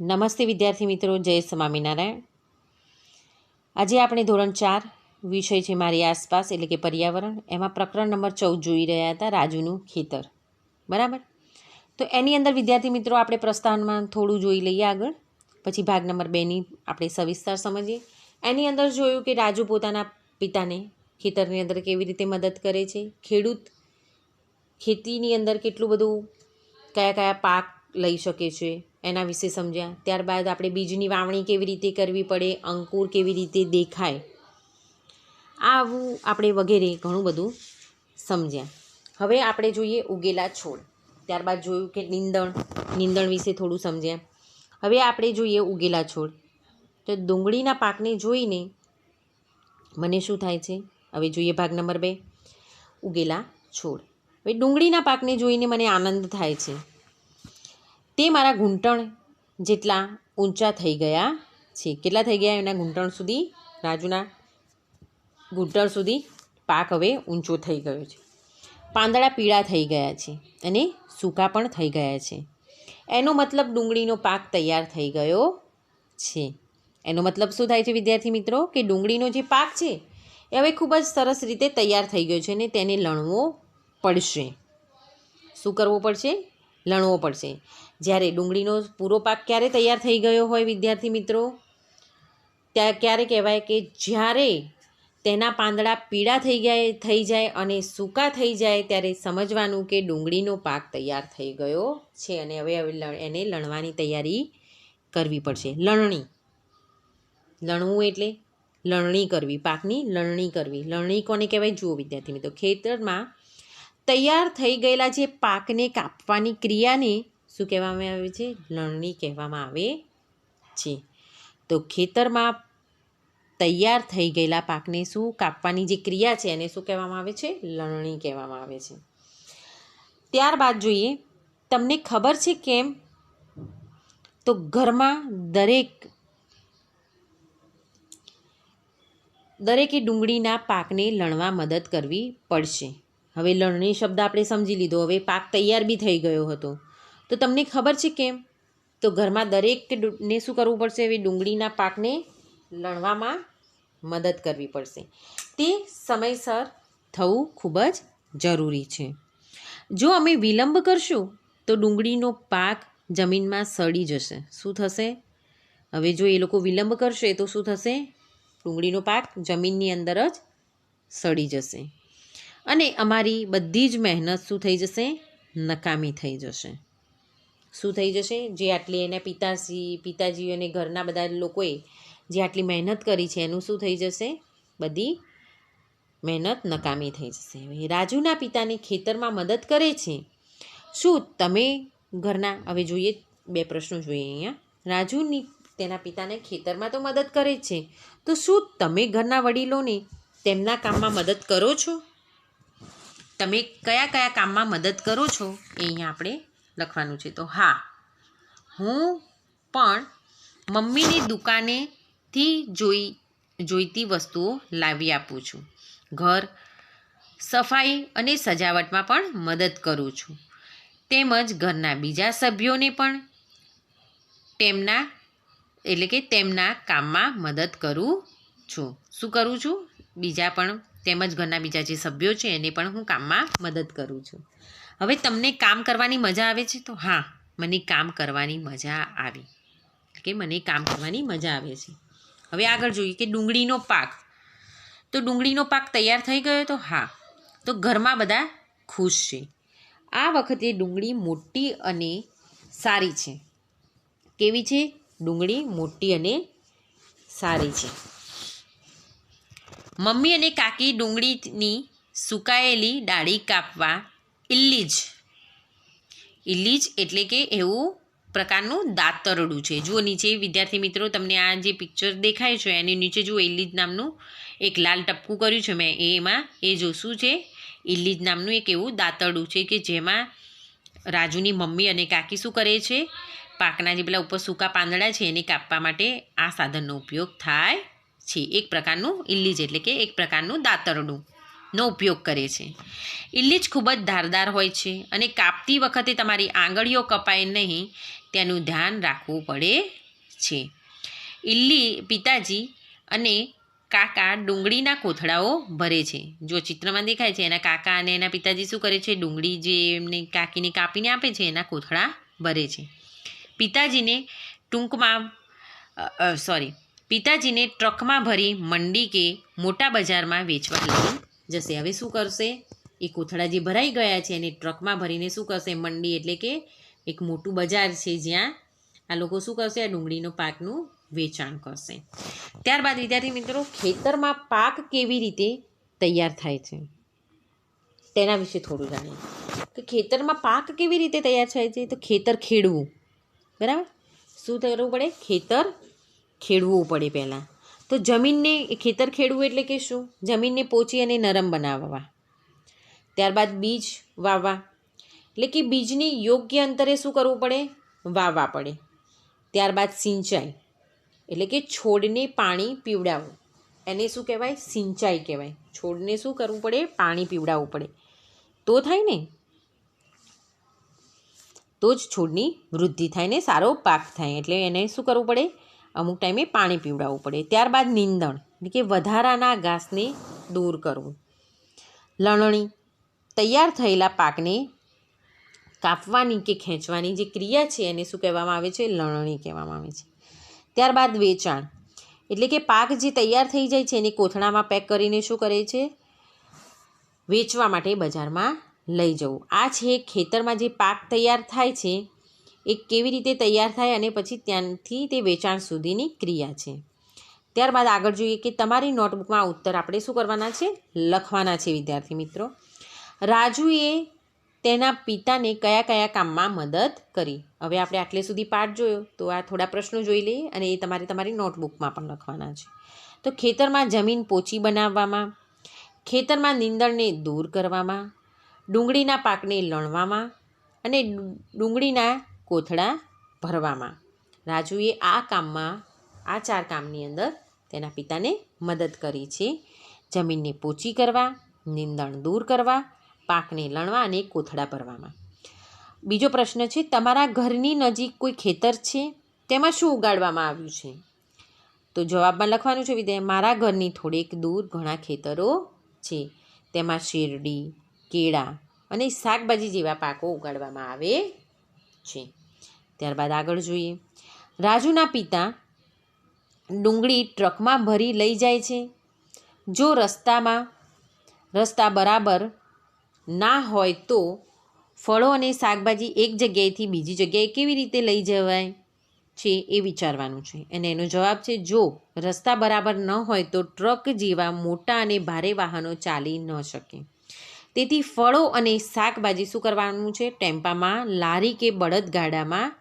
નમસ્તે વિદ્યાર્થી મિત્રો, જય સ્વામિનારાયણ. આજે આપણે ધોરણ 4 વિષય છે મારી આસપાસ એટલે કે પર્યાવરણ, એમાં પ્રકરણ નંબર 14 જોઈ રહ્યા હતા, રાજુનું ખેતર. બરાબર. તો એની અંદર વિદ્યાર્થી મિત્રો આપણે પ્રસ્થાનમાં થોડું જોઈ લઈએ આગળ, પછી ભાગ નંબર 2ની આપણે સવિસ્તાર સમજીએ. એની અંદર જોયું કે રાજુ પોતાના પિતાને ખેતરની અંદર કેવી રીતે મદદ કરે છે, ખેડૂત ખેતીની અંદર કેટલું બધું કયા કયા પાક લઈ શકે છે એના વિશે સમજ્યા. ત્યારબાદ આપણે બીજની વાવણી કેવી રીતે કરવી પડે, અંકુર કેવી રીતે દેખાય, આવું આપણે વગેરે ઘણું બધું સમજ્યા. હવે આપણે જોઈએ ઉગેલા છોડ. ત્યારબાદ જોયું કે નીંદણ વિશે થોડું સમજ્યા. હવે આપણે જોઈએ ઉગેલા છોડ. તો ડુંગળીના પાકને જોઈને મને શું થાય છે? હવે જોઈએ ભાગ નંબર 2, ઉગેલા છોડ. હવે ડુંગળીના પાકને જોઈને મને આનંદ થાય છે. તે મારા ઘૂંટણ જેટલા ઊંચા થઈ ગયા છે. કેટલા થઈ ગયા? એના ઘૂંટણ સુધી, રાજુના ઘૂંટણ સુધી પાક હવે ઊંચો થઈ ગયો છે. પાંદડા પીળા થઈ ગયા છે અને સૂકા પણ થઈ ગયા છે. એનો મતલબ ડુંગળીનો પાક તૈયાર થઈ ગયો છે. એનો મતલબ શું થાય છે વિદ્યાર્થી મિત્રો? કે ડુંગળીનો જે પાક છે એ હવે ખૂબ જ સરસ રીતે તૈયાર થઈ ગયો છે અને તેને લણવો પડશે. શું કરવું પડશે? લણવો પડશે. જ્યારે ડુંગળીનો પૂરો પાક ક્યારે તૈયાર થઈ ગયો હોય વિદ્યાર્થી મિત્રો? ત્યાં ક્યારે કહેવાય કે જ્યારે તેના પાંદડા પીળા થઈ જાય અને સૂકા થઈ જાય ત્યારે સમજવાનું કે ડુંગળીનો પાક તૈયાર થઈ ગયો છે અને હવે એને લણવાની તૈયારી કરવી પડશે. લણવું એટલે લણણી કરવી, પાકની લણણી કરવી. લણણી કોને કહેવાય? જુઓ વિદ્યાર્થી મિત્રો, ખેતરમાં તૈયાર થઈ ગયેલા જે પાકને કાપવાની ક્રિયાને શું કહેવામાં આવે છે? લણણી કહેવામાં આવે છે. તો ખેતરમાં તૈયાર થઈ ગયેલા પાકને શું કાપવાની જે ક્રિયા છે એને શું કહેવામાં આવે છે? લણણી કહેવામાં આવે છે. ત્યારબાદ જોઈએ, તમને ખબર છે કેમ? તો ઘરમાં દરેકે ડુંગળીના પાકને લણવા મદદ કરવી પડશે. હવે લણણી શબ્દ આપણે સમજી લીધો. હવે પાક તૈયાર બી થઈ ગયો હતો. તો તમને ખબર છે કેમ? તો ઘરમાં દરેકને શું કરવું પડશે? હવે ડુંગળીના પાકને લણવામાં મદદ કરવી પડશે. તે સમયસર થવું ખૂબ જ જરૂરી છે. જો અમે વિલંબ કરશું તો ડુંગળીનો પાક જમીનમાં સડી જશે. શું થશે? હવે જો એ લોકો વિલંબ કરશે તો શું થશે? ડુંગળીનો પાક જમીનની અંદર જ સડી જશે અને અમારી બધી જ મહેનત શું થઈ જશે? નકામી થઈ જશે. શું થઈ જશે? જે આટલી એના પિતાજી અને ઘરના બધા લોકોએ જે આટલી મહેનત કરી છે એનું શું થઈ જશે? બધી મહેનત નકામી થઈ જશે. રાજુના પિતાને ખેતરમાં મદદ કરે છે. શું તમે ઘરના, હવે જોઈએ 2 પ્રશ્નો જોઈએ અહીંયા. રાજુની તેના પિતાને ખેતરમાં તો મદદ કરે જ છે, તો શું તમે ઘરના વડીલોને તેમના કામમાં મદદ કરો છો? તમે કયા કયા કામમાં મદદ કરો છો એ અહીંયા આપણે લખવાનું છે. તો હા, હું પણ મમ્મીની દુકાનેથી જોઈતી વસ્તુઓ લાવી આપું છું. ઘર સફાઈ અને સજાવટમાં પણ મદદ કરું છું. તેમજ ઘરના બીજા સભ્યોને પણ તેમના કામમાં મદદ કરું છું. શું કરું છું? તેમજ ઘરના બીજા જે સભ્યો છે એને પણ હું કામમાં મદદ કરું છું. હવે તમને કામ કરવાની મજા આવે છે? તો હા, મને કામ કરવાની મજા આવી. મને કામ કરવાની મજા આવે છે. હવે આગળ જોઈએ કે ડુંગળીનો પાક. તો ડુંગળીનો પાક તૈયાર થઈ ગયો? તો હા. તો ઘરમાં બધા ખુશ છે. આ વખતે ડુંગળી મોટી અને સારી છે. કેવી છે? ડુંગળી મોટી અને સારી છે. મમ્મી અને કાકી ડુંગળીની સુકાયેલી ડાળી કાપવા ઇલ્લીજ એટલે કે એવું પ્રકારનું દાતરડું છે. જુઓ નીચે વિદ્યાર્થી મિત્રો, તમને આ જે પિક્ચર દેખાય છે એની નીચે જુઓ ઇલ્લીજ નામનું એક લાલ ટપકું કર્યું છે મેં. શું છે? ઇલ્લીજ નામનું એક એવું દાતરડું છે કે જેમાં રાજુની મમ્મી અને કાકી શું કરે છે? પાકના જે પેલા ઉપર સૂકા પાંદડા છે એને કાપવા માટે આ સાધનનો ઉપયોગ થાય છે. એક પ્રકારનું ઇલ્લીજ એટલે કે એક પ્રકારનું દાતરડું. નો ઉપયોગ કરે છે. ઇલ્લીચ ખૂબ જ ધારદાર હોય છે અને કાપતી વખતે તમારી આંગળીઓ કપાય નહીં તેનું ધ્યાન રાખવું પડે છે. ઇલ્લી પિતાજી અને કાકા ડુંગળીના કોથળાઓ ભરે છે. જો ચિત્રમાં દેખાય છે એના કાકા અને એના પિતાજી શું કરે છે, ડુંગળી જે એમને કાકીને કાપીને આપે છે એના કોથળા ભરે છે. પિતાજીને ટ્રકમાં ભરી મંડી કે મોટા બજારમાં વેચવા લઈ જશે. હવે શું કરશે, એ કોથળા જે ભરાઈ ગયા છે એને ટ્રકમાં ભરીને શું કરશે, મંડી એટલે કે એક મોટું બજાર છે જ્યાં આ લોકો શું કરશે, આ ડુંગળીનો પાકનું વેચાણ કરશે. ત્યારબાદ વિદ્યાર્થી મિત્રો, ખેતરમાં પાક કેવી રીતે તૈયાર થાય છે તેના વિશે થોડું જાણીએ. કે ખેતરમાં પાક કેવી રીતે તૈયાર થાય છે, તો ખેતર ખેડવું. બરાબર, શું કરવું પડે, ખેતર ખેડવું પડે પહેલાં. તો જમીનને ખેતર ખેડવું એટલે કે શું, જમીનને પોચી અને નરમ બનાવવા. ત્યારબાદ બીજ વાવવા, એટલે કે બીજની યોગ્ય અંતરે શું કરવું પડે, વાવવા પડે. ત્યારબાદ સિંચાઈ, એટલે કે છોડને પાણી પીવડાવવું, એને શું કહેવાય, સિંચાઈ કહેવાય. છોડને શું કરવું પડે, પાણી પીવડાવવું પડે, તો થાય ને, તો જ છોડની વૃદ્ધિ થાય ને સારો પાક થાય. એટલે એને શું કરવું પડે, અમુક ટાઈમે પાણી પીવડાવવું પડે. ત્યારબાદ નીંદણ, એટલે કે વધારાના ઘાસને દૂર કરવું. લણણી, તૈયાર થયેલા પાકને કાપવાની કે ખેંચવાની જે ક્રિયા છે એને શું કહેવામાં આવે છે, લણણી કહેવામાં આવે છે. ત્યારબાદ વેચાણ, એટલે કે પાક જે તૈયાર થઈ જાય છે એને કોથળામાં પેક કરીને શું કરે છે, વેચવા માટે બજારમાં લઈ જવું. આ છે ખેતરમાં જે પાક તૈયાર થાય છે એ કેવી રીતે તૈયાર થાય અને પછી ત્યાંથી તે વેચાણ સુધીની ક્રિયા છે. ત્યારબાદ આગળ જોઈએ કે તમારી નોટબુકમાં ઉત્તર આપણે શું કરવાના છે, લખવાના છે. વિદ્યાર્થી મિત્રો, રાજુએ તેના પિતાને કયા કયા કામમાં મદદ કરી. હવે આપણે આટલે સુધી પાઠ જોયો, તો આ થોડા પ્રશ્નો જોઈ લઈએ અને એ તમારી નોટબુકમાં પણ લખવાના છે. તો ખેતરમાં જમીન પોચી બનાવવામાં, ખેતરમાં નીંદણને દૂર કરવામાં, ડુંગળીના પાકને લણવામાં અને ડુંગળીના કોથળા ભરવામાં. રાજુએ આ 4 કામની અંદર તેના પિતાને મદદ કરી છે. જમીનને પોચી કરવા, નીંદણ દૂર કરવા, પાકને લણવા અને કોથળા ભરવામાં. બીજો પ્રશ્ન છે, તમારા ઘરની નજીક કોઈ ખેતર છે, તેમાં શું ઉગાડવામાં આવ્યું છે? તો જવાબમાં લખવાનું છે વિદ્યાર્થી, મારા ઘરની થોડેક દૂર ઘણા ખેતરો છે, તેમાં શેરડી, કેળા અને શાકભાજી જેવા પાકો ઉગાડવામાં આવે છે. ત્યારબાદ આગળ જોઈએ, રાજુના પિતા ડુંગળી ટ્રકમાં ભરી લઈ જાય છે. જો રસ્તા બરાબર ના હોય તો ફળો અને શાકભાજી એક જગ્યાએથી બીજી જગ્યાએ કેવી રીતે લઈ જવાય છે એ વિચારવાનું છે. અને એનો જવાબ છે, જો રસ્તા બરાબર ન હોય તો ટ્રક જેવા મોટા અને ભારે વાહનો ચાલી ન શકે. તેથી ફળો અને શાકભાજી શું કરવાનું છે, ટેમ્પામાં, લારી કે બળદગાડામાં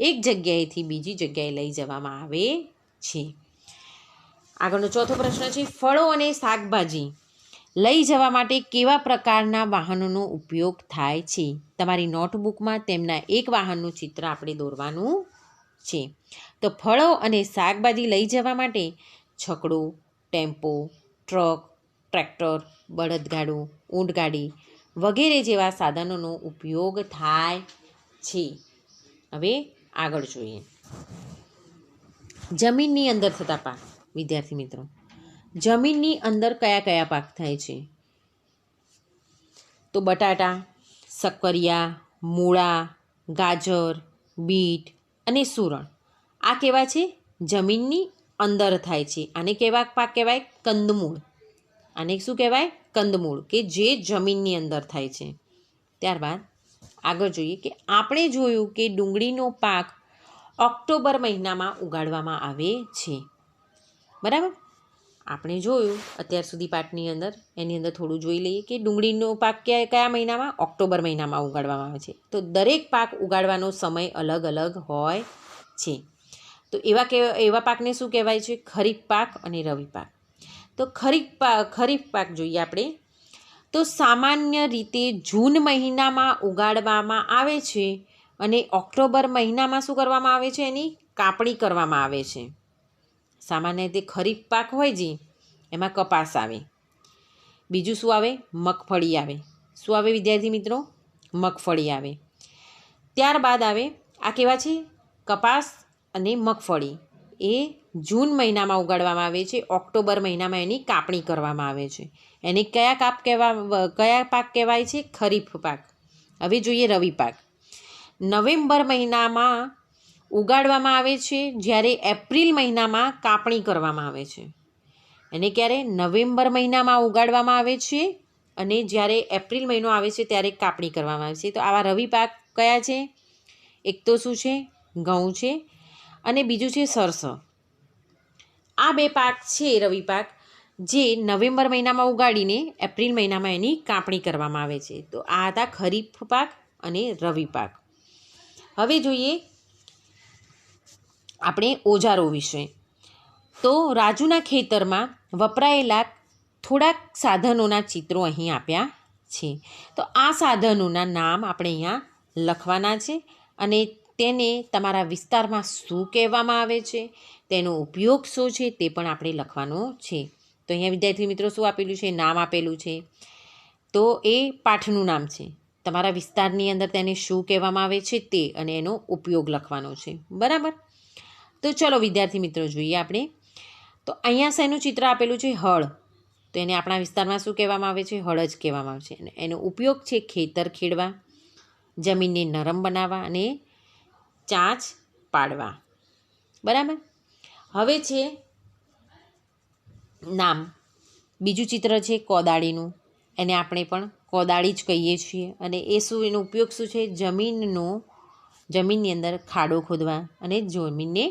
એક જગ્યાએથી બીજી જગ્યાએ લઈ જવામાં આવે છે. આગળનો ચોથો પ્રશ્ન છે, ફળો અને શાકભાજી લઈ જવા માટે કેવા પ્રકારના વાહનોનો ઉપયોગ થાય છે? તમારી નોટબુકમાં તેમના એક વાહનનું ચિત્ર આપણે દોરવાનું છે. તો ફળો અને શાકભાજી લઈ જવા માટે છકડો, ટેમ્પો, ટ્રક, ટ્રેક્ટર, બળદગાડું, ઊંટગાડી વગેરે જેવા સાધનોનો ઉપયોગ થાય છે. હવે આગળ જોઈએ, જમીનની અંદર થતા પાક. વિદ્યાર્થી મિત્રો, જમીનની અંદર કયા કયા પાક થાય છે? તો બટાટા, શક્કરિયા, મૂળા, ગાજર, બીટ અને સૂરણ. આ કેવા છે? જમીનની અંદર થાય છે. આને કેવા પાક કહેવાય? કંદમૂળ. આને શું કહેવાય? કંદમૂળ, કે જે જમીનની અંદર થાય છે. ત્યારબાદ આગળ જોઈએ કે આપણે જોયું કે ડુંગળીનો પાક ઓક્ટોબર મહિનામાં ઉગાડવામાં આવે છે. બરાબર, આપણે જોયું અત્યાર સુધી પાઠની અંદર, એની અંદર થોડું જોઈ લઈએ કે ડુંગળીનો પાક કયા મહિનામાં? ઓક્ટોબર મહિનામાં ઉગાડવામાં આવે છે. તો દરેક પાક ઉગાડવાનો સમય અલગ અલગ હોય છે. તો એવા પાકને શું કહેવાય છે? ખરીફ પાક અને રવિ પાક. તો ખરીફ પાક જોઈએ આપણે, તો સામાન્ય રીતે જૂન મહિનામાં ઉગાડવામાં આવે છે અને ઓક્ટોબર મહિનામાં શું કરવામાં આવે છે? એની કાપણી કરવામાં આવે છે. સામાન્ય રીતે ખરીફ પાક હોય છે એમાં કપાસ આવે, બીજું શું આવે? મગફળી આવે. શું આવે વિદ્યાર્થી મિત્રો? મગફળી આવે. ત્યારબાદ આવે આ કેવા છે? કપાસ અને મગફળી. એ જૂન મહિનામાં ઉગાડવામાં આવે છે. ઓક્ટોબર મહિનામાં એની કાપણી કરવામાં આવે છે. એને કયા પાક કહેવાય છે? ખરીફ પાક. હવે જોઈએ રવિ પાક. નવેમ્બર મહિનામાં ઉગાડવામાં આવે છે, જ્યારે એપ્રિલ મહિનામાં કાપણી કરવામાં આવે છે. એને ક્યારે? નવેમ્બર મહિનામાં ઉગાડવામાં આવે છે અને જ્યારે એપ્રિલ મહિનો આવે છે ત્યારે કાપણી કરવામાં આવે છે. તો આવા રવિ પાક કયા છે? એક તો શું છે? ઘઉં છે અને બીજું છે સરસવ. આ બે પાક છે રવિ પાક, જે નવેમ્બર મહિનામાં ઉગાડીને એપ્રિલ મહિનામાં એની કાપણી કરવામાં આવે છે. તો આ હતા ખરીફ પાક અને રવિ પાક. હવે જોઈએ આપણે ઓજારો વિશે. તો રાજુના ખેતરમાં વપરાયેલા થોડાક સાધનોના ચિત્રો અહીં આપ્યા છે. તો આ સાધનોના નામ આપણે અહીંયા લખવાના છે અને તેને તમારા વિસ્તારમાં શું કહેવામાં આવે છે, તેનો ઉપયોગ શું છે તે પણ આપણે લખવાનો છે. તો અહીંયા વિદ્યાર્થી મિત્રો શું આપેલું છે? નામ આપેલું છે. તો એ પાઠનું નામ છે. તમારા વિસ્તારની અંદર તેને શું કહેવામાં આવે છે તે અને એનો ઉપયોગ લખવાનો છે. બરાબર? તો ચલો વિદ્યાર્થી મિત્રો જોઈએ આપણે. તો અહીંયા શેનું ચિત્ર આપેલું છે? હળ. તો એને આપણા વિસ્તારમાં શું કહેવામાં આવે છે? હળ જ કહેવામાં આવે છે. અને એનો ઉપયોગ છે ખેતર ખેડવા, જમીનને નરમ બનાવવા અને ચાંચ પાડવા. બરાબર? હવે છે નામ. બીજું ચિત્ર છે કોદાળીનું. એને આપણે પણ કોદાળી જ કહીએ છીએ. અને એ શું, એનો ઉપયોગ શું છે? જમીનની અંદર ખાડો ખોદવા અને જમીનને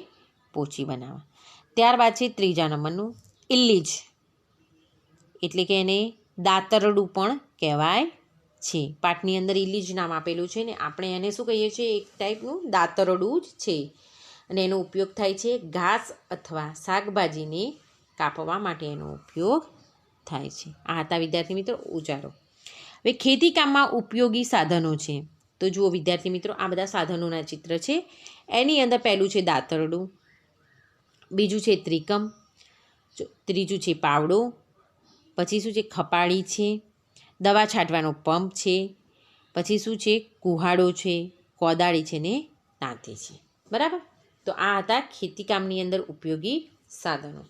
પોચી બનાવવા. ત્યારબાદ છે ત્રીજા નંબરનું ઇલ્લીજ, એટલે કે એને દાતરડું પણ કહેવાય છે. પાઠની અંદર ઇલ્લીજ નામ આપેલું છે ને આપણે એને શું કહીએ છીએ? એક ટાઈપનું દાતરડું જ છે. અને એનો ઉપયોગ થાય છે ઘાસ અથવા શાકભાજીને કાપવા માટે એનો ઉપયોગ થાય છે. આ હતા વિદ્યાર્થી મિત્રો ઓજારો. હવે ખેતીકામમાં ઉપયોગી સાધનો છે. તો જુઓ વિદ્યાર્થી મિત્રો, આ બધા સાધનોના ચિત્ર છે. એની અંદર પહેલું છે દાતરડું, બીજું છે ત્રિકમ, ત્રીજું છે પાવડો, પછી શું છે? ખપાળી છે, દવા છાંટવાનો પંપ છે, પછી શું છે? કુહાડો છે, કોદાળી છે ને તાંતી છે. બરાબર? તો આ હતા ખેતીકામની અંદર ઉપયોગી સાધનો.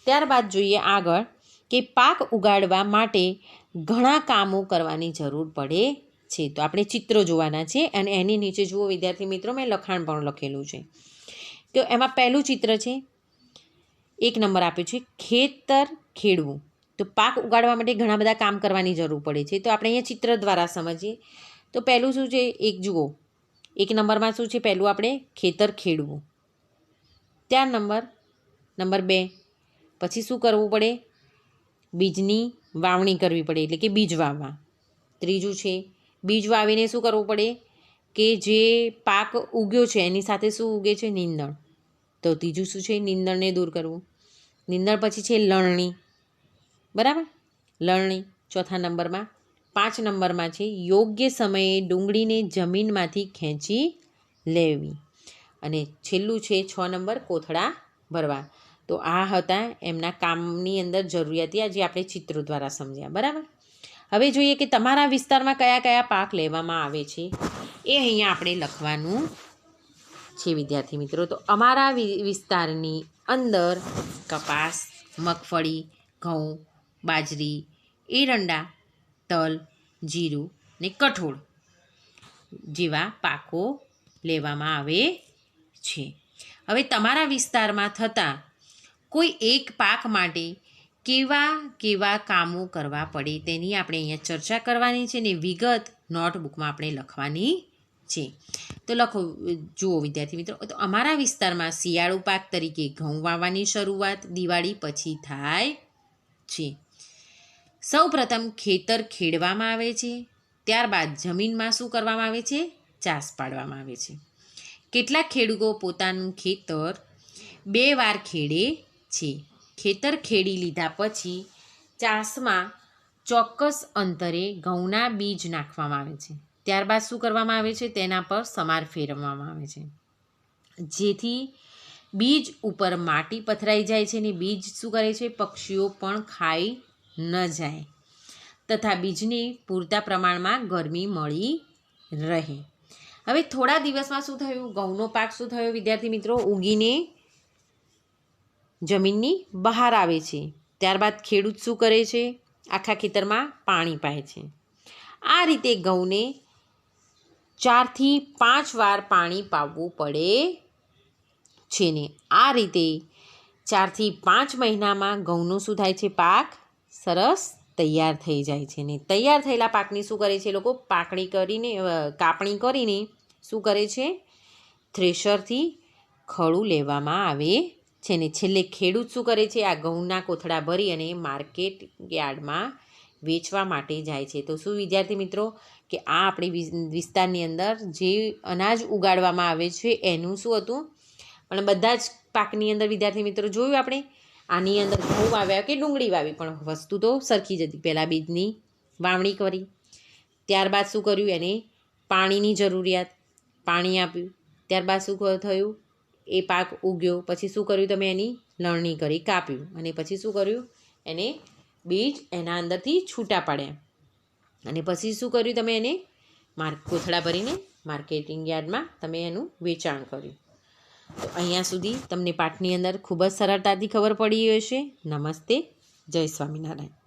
ત્યારબાદ જોઈએ આગળ કે પાક ઉગાડવા માટે ઘણા કામો કરવાની જરૂર પડે છે. તો આપણે ચિત્રો જોવાના છે અને એની નીચે જુઓ વિદ્યાર્થી મિત્રો, મેં લખાણ પણ લખેલું છે. તો એમાં પહેલું ચિત્ર છે, 1 નંબર આપ્યો છે ખેતર ખેડવું. તો પાક ઉગાડવા માટે ઘણા બધા કામ કરવાની જરૂર પડે છે. તો આપણે અહીંયા ચિત્ર દ્વારા સમજીએ. તો પહેલું શું છે? એક જુઓ, 1 નંબરમાં શું છે? પહેલું આપણે ખેતર ખેડવું. નંબર 2, પછી શું કરવું પડે? બીજની વાવણી કરવી પડે, એટલે કે બીજ વાવવા. ત્રીજું છે બીજ વાવીને શું કરવું પડે? કે જે પાક ઉગ્યો છે એની સાથે શું ઉગે છે? નીંદણ. તો ત્રીજું શું છે? નીંદણને દૂર કરવું. નીંદણ પછી છે લણણી. બરાબર? લણણી ચોથા નંબરમાં. 5 નંબરમાં છે યોગ્ય સમયે ડુંગળીને જમીનમાંથી ખેંચી લેવી. અને છેલ્લું છે 6 નંબર કોથળા ભરવા. તો આ હતા એમના કામની અંદર જરૂરિયાત, જે આપણે ચિત્રો દ્વારા સમજ્યા. બરાબર? હવે જોઈએ કે તમારા વિસ્તારમાં કયા કયા પાક લેવામાં આવે છે એ અહીંયા આપણે લખવાનું છે વિદ્યાર્થી મિત્રો. તો અમારા વિસ્તારની અંદર કપાસ, મગફળી, ઘઉં, બાજરી, એરંડા, તલ, જીરું ને કઠોળ જેવા પાકો લેવામાં આવે છે. હવે તમારા વિસ્તારમાં થતા કોઈ એક પાક માટે કેવા કામો કરવા પડે તેની આપણે અહીંયા ચર્ચા કરવાની છે ને વિગત નોટબુકમાં આપણે લખવાની છે. તો લખો, જુઓ વિદ્યાર્થી મિત્રો. તો અમારા વિસ્તારમાં શિયાળુ પાક તરીકે ઘઉં વાવવાની શરૂઆત દિવાળી પછી થાય છે. સૌપ્રથમ ખેતર ખેડવામાં આવે છે. ત્યારબાદ જમીનમાં શું કરવામાં આવે છે? ચાસ પાડવામાં આવે છે. કેટલાક ખેડૂતો પોતાનું ખેતર 2 વાર ખેડે છે. ખેતર ખેડી લીધા પછી ચાસમાં ચોક્કસ અંતરે ઘઉંના બીજ નાખવામાં આવે છે. ત્યારબાદ શું કરવામાં આવે છે? તેના પર સમાર ફેરવવામાં આવે છે, જેથી બીજ ઉપર માટી પથરાઈ જાય છે અને બીજ શું કરે છે? પક્ષીઓ પણ ખાઈ ન જાય. તથા બીજને પૂરતા પ્રમાણમાં ગરમી મળી રહે. હવે થોડા દિવસમાં શું થયું? ઘઉંનો પાક શું થયો વિદ્યાર્થી મિત્રો? ઉગીને જમીનની બહાર આવે છે. ત્યારબાદ ખેડૂત શું કરે છે? આખા ખેતરમાં પાણી પાય છે. આ રીતે ઘઉંને 4 થી 5 વાર પાણી પાવું પડે છે ને આ રીતે 4 થી 5 મહિનામાં ઘઉંનું શું થાય છે? પાક સરસ તૈયાર થઈ જાય છે. ને તૈયાર થયેલા પાકની શું કરે છે લોકો? કાપણી કરીને શું કરે છે? થ્રેશરથી ખળું લેવામાં આવે છે. ને છેલ્લે ખેડૂત શું કરે છે? આ ઘઉંના કોથળા ભરી અને માર્કેટ યાર્ડમાં વેચવા માટે જાય છે. તો શું વિદ્યાર્થી મિત્રો કે આ આપણી વિસ્તારની અંદર જે અનાજ ઉગાડવામાં આવે છે એનું શું હતું? પણ બધા જ પાકની અંદર વિદ્યાર્થી મિત્રો જોયું આપણે, આની અંદર ઘઉં વાવ્યા કે ડુંગળી વાવી, પણ વસ્તુ તો સરખી જ હતી. પહેલાં બીજની વાવણી કરી, ત્યારબાદ શું કર્યું? એને પાણીની જરૂરિયાત, પાણી આપ્યું. ત્યારબાદ શું થયું? એ પાક ઉગ્યો. પછી શું કર્યું? તમે એની લણણી કરી, કાપ્યું, અને પછી શું કર્યું? એને બીજ એના અંદરથી છૂટા પાડ્યા. અને પછી શું કર્યું? તમે એને કોથળા ભરીને માર્કેટિંગ યાર્ડમાં તમે એનું વેચાણ કર્યું. તો અહીંયા સુધી તમને પાઠની અંદર ખૂબ જ સરળતાથી ખબર પડી હશે. નમસ્તે, જય સ્વામિનારાયણ.